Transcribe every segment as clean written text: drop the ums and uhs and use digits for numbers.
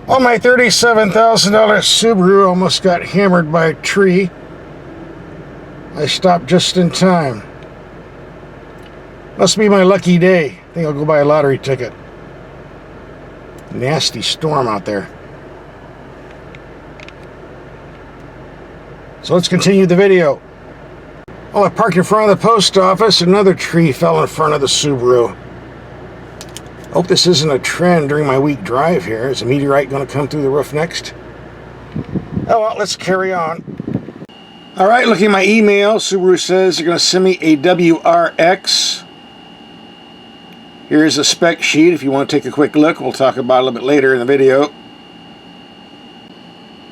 Well, my $37,000 Subaru almost got hammered by a tree. I stopped just in time. Must be my lucky day. I think I'll go buy a lottery ticket. Nasty storm out there. So let's continue the video. Well, I parked in front of the post office. Another tree fell in front of the Subaru. Hope this isn't a trend during my week drive here. Is a meteorite going to come through the roof next? Oh well, let's carry on. Alright, looking at my email, Subaru says they're going to send me a WRX. Here's a spec sheet if you want to take a quick look. We'll talk about it a little bit later in the video.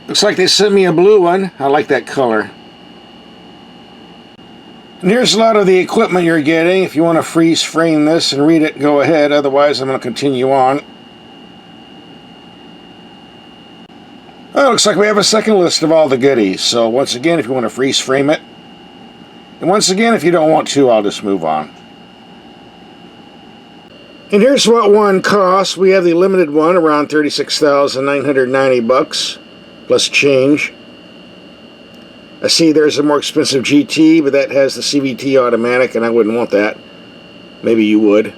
Looks like they sent me a blue one. I like that color. And here's a lot of the equipment you're getting. If you want to freeze frame this and read it, go ahead. Otherwise, I'm going to continue on. Well, it looks like we have a second list of all the goodies. So once again, if you want to freeze frame it. And once again, if you don't want to, I'll just move on. And here's what one costs. We have the limited one, around $36,990 plus change. I see there's a more expensive GT, but that has the CVT automatic, and I wouldn't want that. Maybe you would.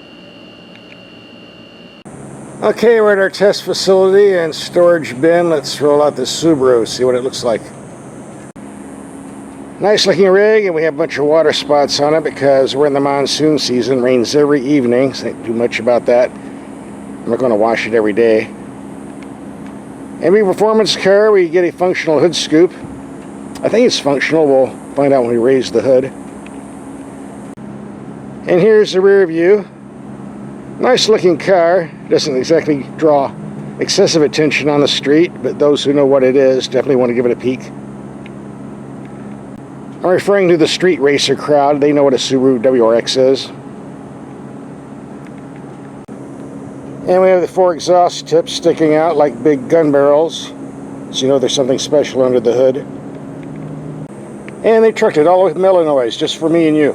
Okay, we're at our test facility and storage bin. Let's roll out this Subaru, see what it looks like. Nice looking rig, and we have a bunch of water spots on it because we're in the monsoon season. Rains every evening, so I can't do much about that. I'm not going to wash it every day. Every performance car, we get a functional hood scoop. I think it's functional. We'll find out when we raise the hood. And here's the rear view. Nice looking car. Doesn't exactly draw excessive attention on the street, but those who know what it is definitely want to give it a peek. I'm referring to the street racer crowd. They know what a Subaru WRX is. And we have the 4 exhaust tips sticking out like big gun barrels, so you know there's something special under the hood. And they trucked it all with Illinois, just for me and you.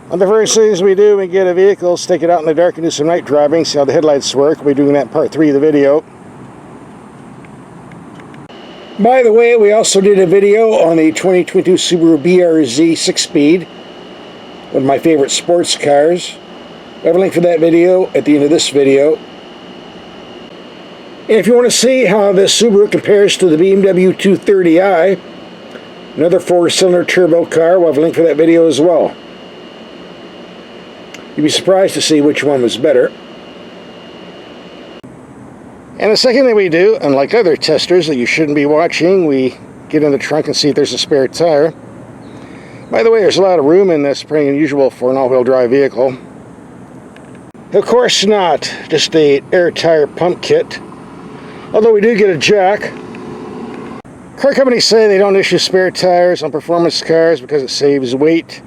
One of the first things we do when we get a vehicle is take it out in the dark and do some night driving, see how the headlights work. We'll be doing that in part 3 of the video. By the way, we also did a video on the 2022 Subaru BRZ 6-speed, one of my favorite sports cars. I have a link for that video at the end of this video. And if you want to see how this Subaru compares to the BMW 230i, another 4-cylinder turbo car, we'll have a link for that video as well. You'd be surprised to see which one was better. And the second thing we do, unlike other testers that you shouldn't be watching, we get in the trunk and see if there's a spare tire. By the way, there's a lot of room in this, pretty unusual for an all-wheel drive vehicle. Of course not, just an air tire pump kit. Although we do get a jack. Car companies say they don't issue spare tires on performance cars because it saves weight.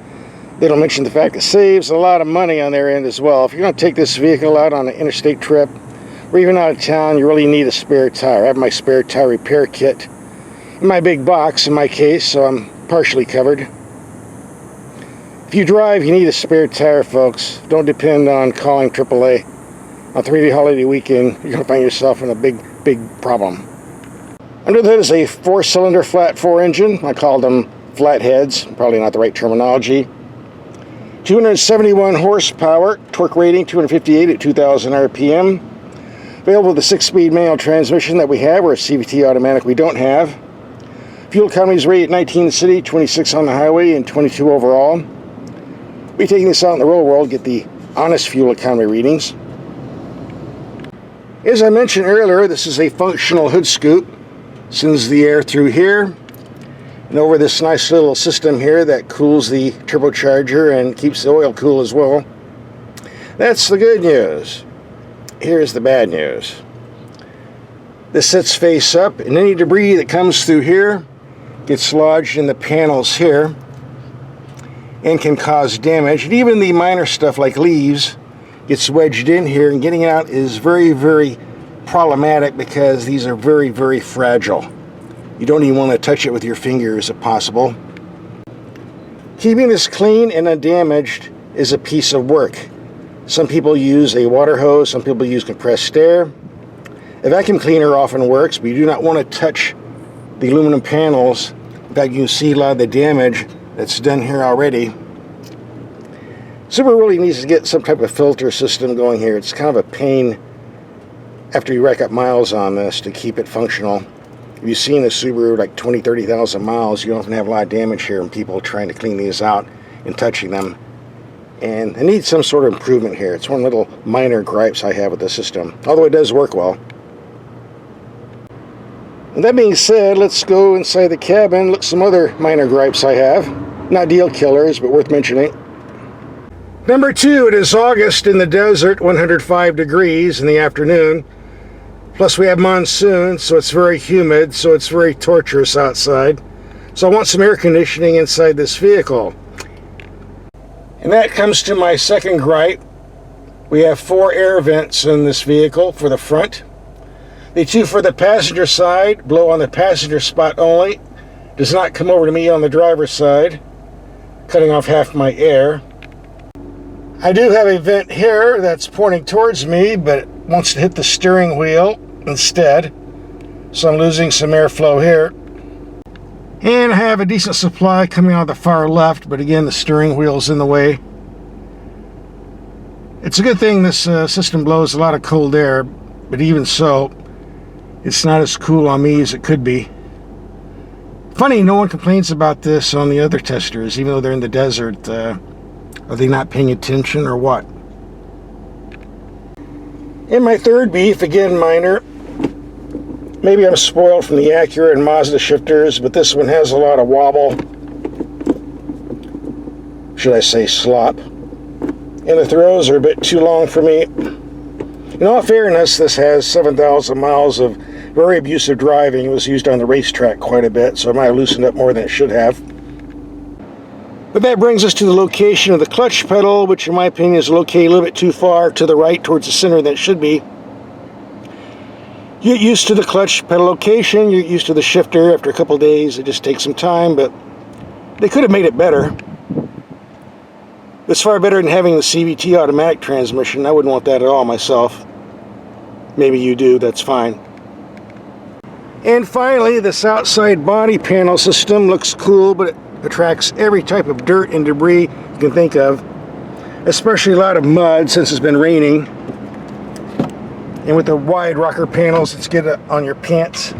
They don't mention the fact it saves a lot of money on their end as well. If you're going to take this vehicle out on an interstate trip, or even out of town, you really need a spare tire. I have my spare tire repair kit in my big box in my case, so I'm partially covered. If you drive, you need a spare tire, folks. Don't depend on calling AAA. On 3-day holiday weekend, you're going to find yourself in a big problem. Under the hood is a 4-cylinder flat 4 engine. I call them flatheads, probably not the right terminology. 271 horsepower, torque rating 258 at 2,000 RPM. Available with the 6-speed manual transmission that we have, or a CVT automatic we don't have. Fuel economy is rated 19 in the city, 26 on the highway, and 22 overall. We'll be taking this out in the real world, get the honest fuel economy readings. As I mentioned earlier, this is a functional hood scoop. Sends the air through here and over this nice little system here that cools the turbocharger and keeps the oil cool as well. That's the good news. Here's the bad news. This sits face up, and any debris that comes through here gets lodged in the panels here and can cause damage. And even the minor stuff like leaves gets wedged in here, and getting it out is very problematic because these are very fragile. You don't even want to touch it with your fingers if possible. Keeping this clean and undamaged is a piece of work. Some people use a water hose, some people use compressed air. A vacuum cleaner often works, but you do not want to touch the aluminum panels. In fact, you can see a lot of the damage that's done here already. Subaru really needs to get some type of filter system going here. It's kind of a pain after you rack up miles on this to keep it functional. If you've seen a Subaru like 20, 30,000 miles, you often have a lot of damage here and people trying to clean these out and touching them. And it needs some sort of improvement here. It's one little minor gripes I have with the system, although it does work well. And that being said, let's go inside the cabin, look at some other minor gripes I have. Not deal killers, but worth mentioning. Number 2, it is August in the desert, 105 degrees in the afternoon. Plus we have monsoon, so it's very humid, so it's very torturous outside. So I want some air conditioning inside this vehicle. And that comes to my second gripe. We have 4 air vents in this vehicle for the front. The 2 for the passenger side blow on the passenger spot only. Does not come over to me on the driver's side, cutting off half my air. I do have a vent here that's pointing towards me, but it wants to hit the steering wheel instead. So I'm losing some airflow here. And I have a decent supply coming out of the far left, but again, the steering wheel's in the way. It's a good thing this system blows a lot of cold air, but even so, it's not as cool on me as it could be. Funny, no one complains about this on the other testers, even though they're in the desert. Are they not paying attention or what? And my third beef, again minor. Maybe I'm spoiled from the Acura and Mazda shifters, but this one has a lot of wobble. Should I say slop? And the throws are a bit too long for me. In all fairness, this has 7,000 miles of very abusive driving. It was used on the racetrack quite a bit, so it might have loosened up more than it should have. But that brings us to the location of the clutch pedal, which in my opinion is located a little bit too far to the right towards the center than it should be. You get used to the clutch pedal location, you get used to the shifter. After a couple of days, it just takes some time, but they could have made it better. It's far better than having the CVT automatic transmission. I wouldn't want that at all myself. Maybe you do, that's fine. And finally, this outside body panel system looks cool, but it attracts every type of dirt and debris you can think of, especially a lot of mud since it's been raining. And with the wide rocker panels, it's good on your pants.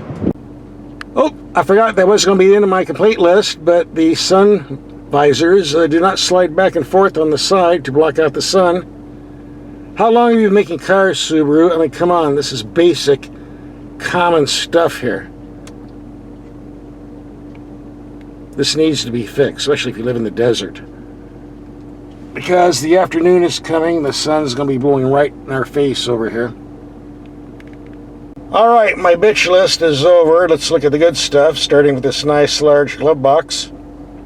Oh, I forgot that was going to be the end of my complaint list, but the sun visors do not slide back and forth on the side to block out the sun. How long have you been making cars, Subaru? I mean, come on, this is basic, common stuff here. This needs to be fixed, especially if you live in the desert. Because the afternoon is coming, the sun's going to be blowing right in our face over here. Alright, my bitch list is over. Let's look at the good stuff, starting with this nice large glove box.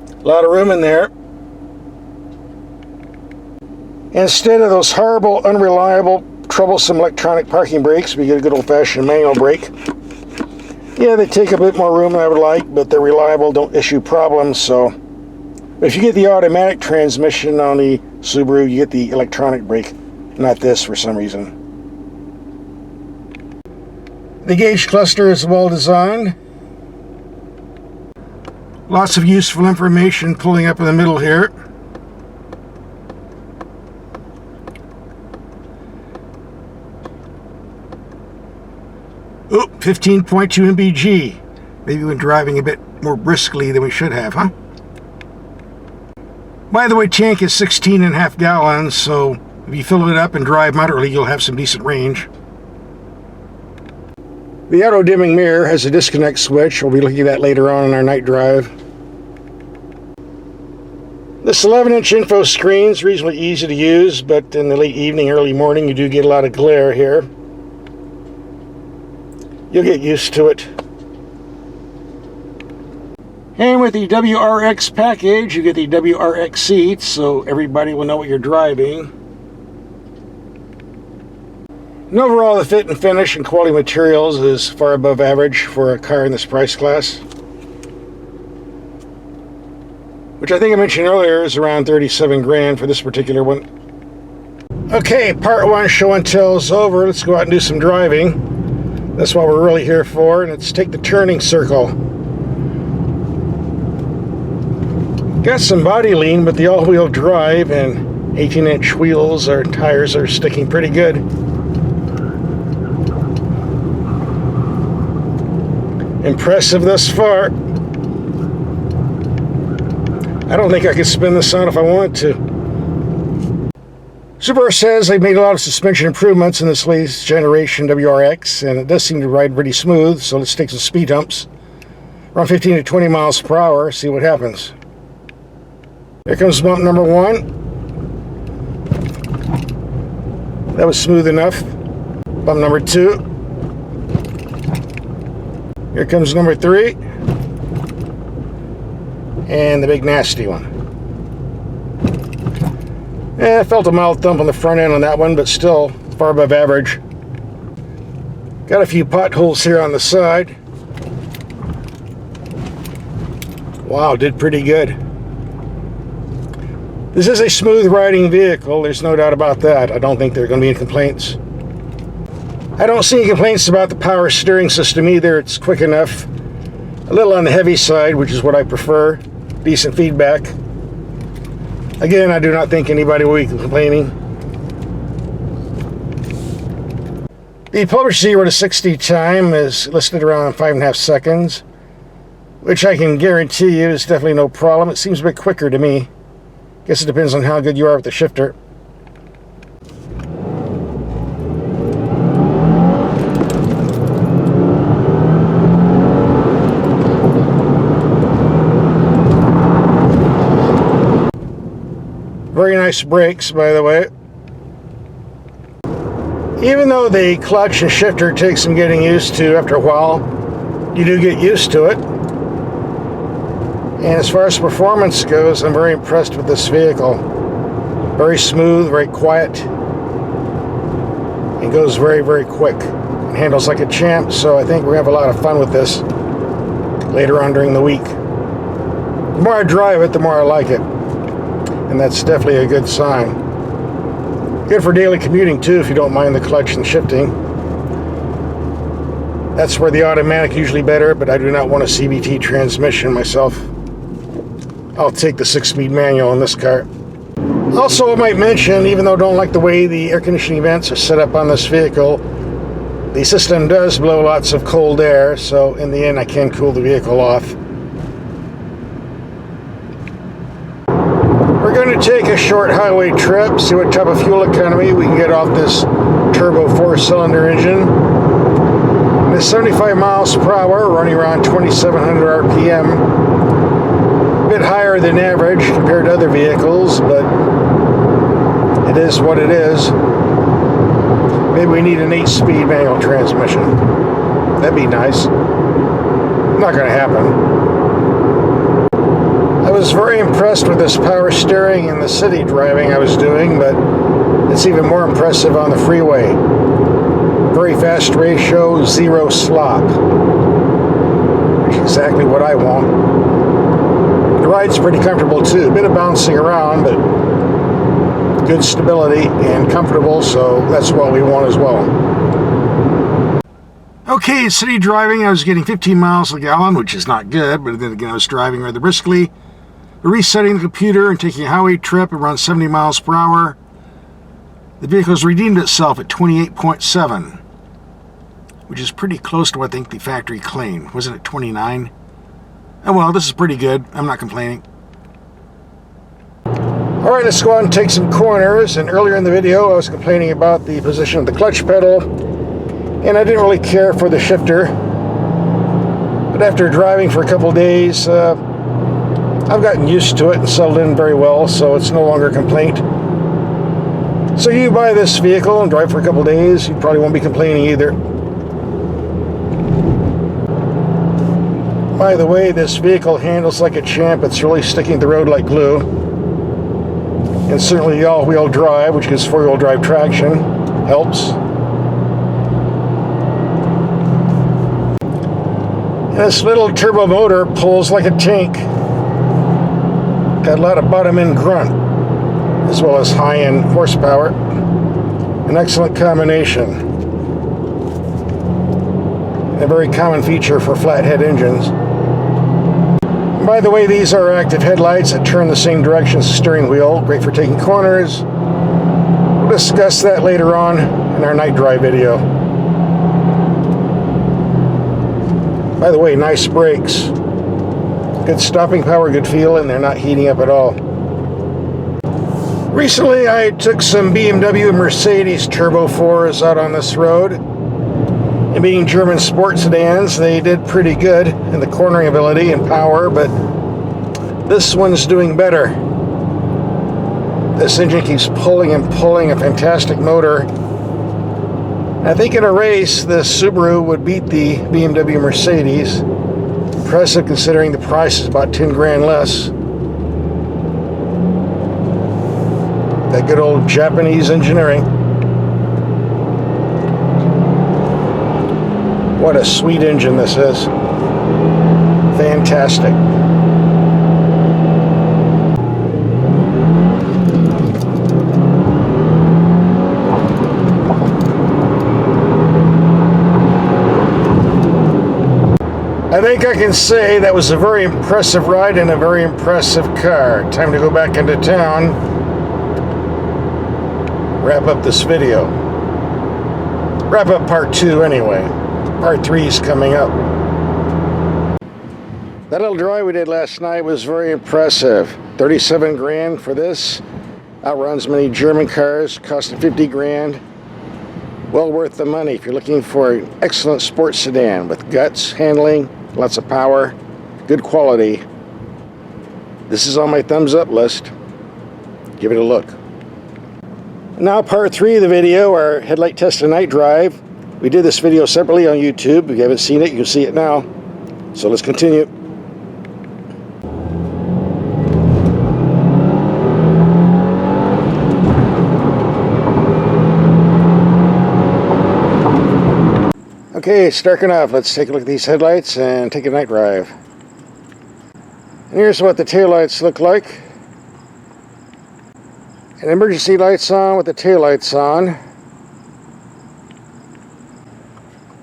A lot of room in there. Instead of those horrible, unreliable, troublesome electronic parking brakes, we get a good old-fashioned manual brake. Yeah, they take a bit more room than I would like, but they're reliable, don't issue problems, so... If you get the automatic transmission on the Subaru, you get the electronic brake, not this for some reason. The gauge cluster is well designed. Lots of useful information pulling up in the middle here. Oh, 15.2 mpg. Maybe we're driving a bit more briskly than we should have, huh? By the way, tank is 16.5 gallons, so if you fill it up and drive moderately, you'll have some decent range. The auto-dimming mirror has a disconnect switch. We'll be looking at that later on in our night drive. This 11-inch info screen is reasonably easy to use, but in the late evening, early morning, you do get a lot of glare here. You'll get used to it. And with the WRX package, you get the WRX seats, so everybody will know what you're driving. And overall, the fit and finish and quality materials is far above average for a car in this price class. Which I think I mentioned earlier is around 37 grand for this particular one. Okay, part one show and tell is over. Let's go out and do some driving. That's what we're really here for. And let's take the turning circle. Got some body lean, but the all-wheel drive and 18-inch wheels or tires are sticking pretty good. Impressive thus far. I don't think I could spin this on if I wanted to. Subaru says they've made a lot of suspension improvements in this latest generation WRX, and it does seem to ride pretty smooth, so let's take some speed humps. Around 15 to 20 miles per hour, see what happens. Here comes bump number one. That was smooth enough. Bump number two. Here comes number three. And the big nasty one. I felt a mild thump on the front end on that one, but still far above average. Got a few potholes here on the side. Wow, did pretty good. This is a smooth riding vehicle, there's no doubt about that. I don't think there are going to be any complaints. I don't see any complaints about the power steering system either. It's quick enough. A little on the heavy side, which is what I prefer. Decent feedback. Again, I do not think anybody will be complaining. The published 0 to 60 time is listed around 5.5 seconds, which I can guarantee you is definitely no problem. It seems a bit quicker to me. Guess it depends on how good you are with the shifter. Very nice brakes, by the way. Even though the clutch and shifter takes some getting used to after a while, you do get used to it. And as far as performance goes, I'm very impressed with this vehicle. Very smooth, very quiet. It goes very, very quick. It handles like a champ, so I think we're going to have a lot of fun with this later on during the week. The more I drive it, the more I like it. And that's definitely a good sign. Good for daily commuting too, if you don't mind the clutch and shifting. That's where the automatic usually better, but I do not want a CVT transmission myself. I'll take the 6-speed manual in this car. Also, I might mention, even though I don't like the way the air conditioning vents are set up on this vehicle, the system does blow lots of cold air, so in the end I can cool the vehicle off. We're going to take a short highway trip, see what type of fuel economy we can get off this turbo 4-cylinder engine. And it's 75 miles per hour, running around 2,700 RPM. A bit higher than average compared to other vehicles, but it is what it is. Maybe we need an 8-speed manual transmission. That'd be nice. Not going to happen. I was very impressed with this power steering in the city driving I was doing, but it's even more impressive on the freeway. Very fast ratio, 0 slop. Which is exactly what I want. The ride's pretty comfortable too. A bit of bouncing around, but good stability and comfortable, so that's what we want as well. Okay, city driving, I was getting 15 miles a gallon, which is not good, but then again I was driving rather briskly. Resetting the computer and taking a highway trip around 70 miles per hour. The vehicle's redeemed itself at 28.7, which is pretty close to what I think the factory claimed. Wasn't it 29? Oh well, this is pretty good. I'm not complaining. Alright, let's go out and take some corners. And earlier in the video I was complaining about the position of the clutch pedal, and I didn't really care for the shifter. But after driving for a couple days, I've gotten used to it and settled in very well, so it's no longer a complaint. So you buy this vehicle and drive for a couple days, you probably won't be complaining either. By the way, this vehicle handles like a champ. It's really sticking to the road like glue. And certainly the all-wheel drive, which gives 4-wheel drive traction, helps. And this little turbo motor pulls like a tank. Got a lot of bottom end grunt, as well as high end horsepower. An excellent combination. A very common feature for flathead engines. And by the way, these are active headlights that turn the same direction as the steering wheel. Great for taking corners. We'll discuss that later on in our night drive video. By the way, nice brakes. Good stopping power, good feel, and they're not heating up at all. Recently, I took some BMW and Mercedes Turbo 4s out on this road. And being German sports sedans, they did pretty good in the cornering ability and power, but this one's doing better. This engine keeps pulling and pulling, a fantastic motor. I think in a race, the Subaru would beat the BMW Mercedes. Impressive considering the price is about 10 grand less. That good old Japanese engineering. What a sweet engine this is. Fantastic. I think I can say that was a very impressive ride in a very impressive car. Time to go back into town. Wrap up this video. Wrap up part 2 anyway. Part 3 is coming up. That little drive we did last night was very impressive. 37 grand for this. Outruns many German cars. Costed 50 grand. Well worth the money if you're looking for an excellent sports sedan with guts, handling, lots of power, good quality. This is on my thumbs up list. Give it a look. Now part 3 of the video, our headlight test and night drive. We did this video separately on YouTube. If you haven't seen it, you can see it now. So let's continue. Okay, it's dark enough. Let's take a look at these headlights and take a night drive. And here's what the taillights look like. And emergency lights on with the taillights on.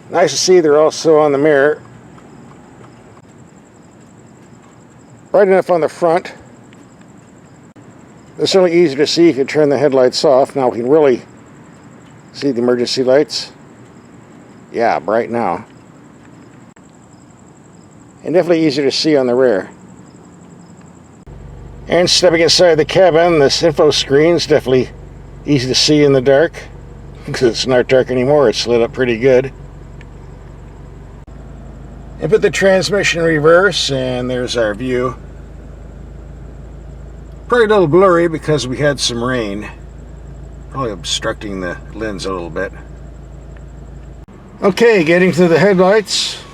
Nice to see they're also on the mirror. Bright enough on the front. It's certainly easier to see if you turn the headlights off. Now we can really see the emergency lights. Yeah, bright now. And definitely easier to see on the rear. And stepping inside the cabin, this info screen is definitely easy to see in the dark. Because it's not dark anymore, it's lit up pretty good. And put the transmission in reverse, and there's our view. Probably a little blurry because we had some rain. Probably obstructing the lens a little bit. Okay, getting to the headlights.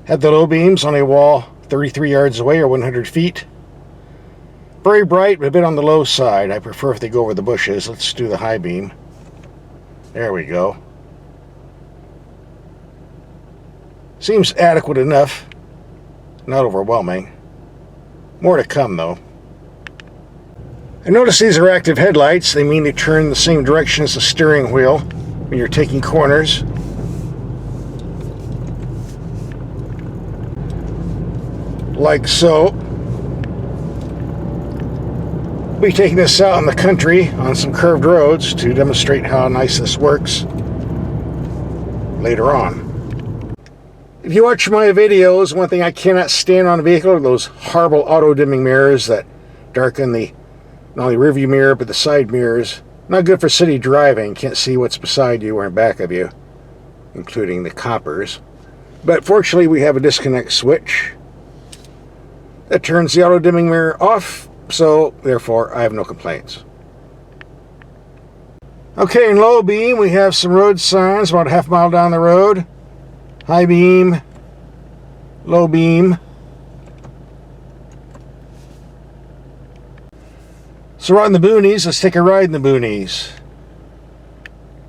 Had the low beams on a wall 33 yards away or 100 feet. Very bright, but a bit on the low side. I prefer if they go over the bushes. Let's do the high beam. There we go. Seems adequate enough. Not overwhelming. More to come, though. I notice these are active headlights. They mean they turn the same direction as the steering wheel when you're taking corners. Like so. We'll be taking this out in the country on some curved roads to demonstrate how nice this works later on. If you watch my videos, one thing I cannot stand on a vehicle are those horrible auto-dimming mirrors that darken the not only rearview mirror but the side mirrors. Not good for city driving. Can't see what's beside you or in back of you, including the coppers. But fortunately, we have a disconnect switch that turns the auto-dimming mirror off, so therefore I have no complaints. Okay, in low beam, we have some road signs about a half mile down the road. High beam, low beam. So we're out in the boonies. Let's take a ride in the boonies.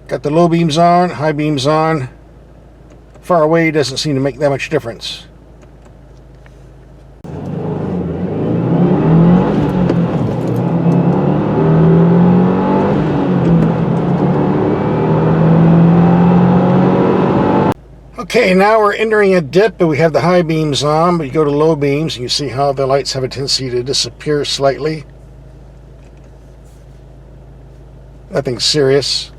Got the low beams on, high beams on. Far away doesn't seem to make that much difference. Okay, now we're entering a dip, and we have the high beams on, but you go to low beams, and you see how the lights have a tendency to disappear slightly. Nothing serious.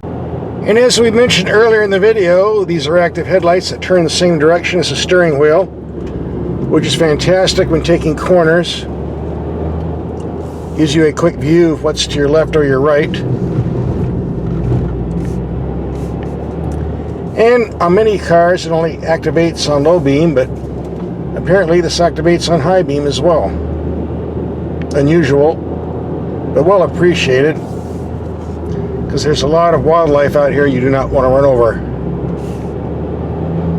And as we mentioned earlier in the video, these are active headlights that turn the same direction as the steering wheel, which is fantastic when taking corners. Gives you a quick view of what's to your left or your right. And on many cars, it only activates on low beam, but apparently this activates on high beam as well. Unusual, but well appreciated, because there's a lot of wildlife out here you do not want to run over.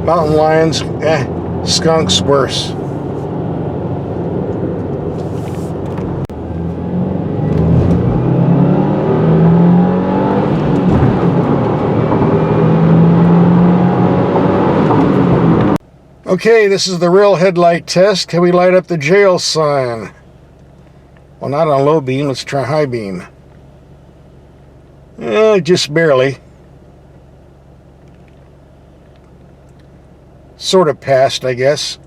Mountain lions, skunks, worse. Okay, this is the real headlight test. Can we light up the jail sign? Well, not on low beam. Let's try high beam. Just barely. Sort of passed, I guess.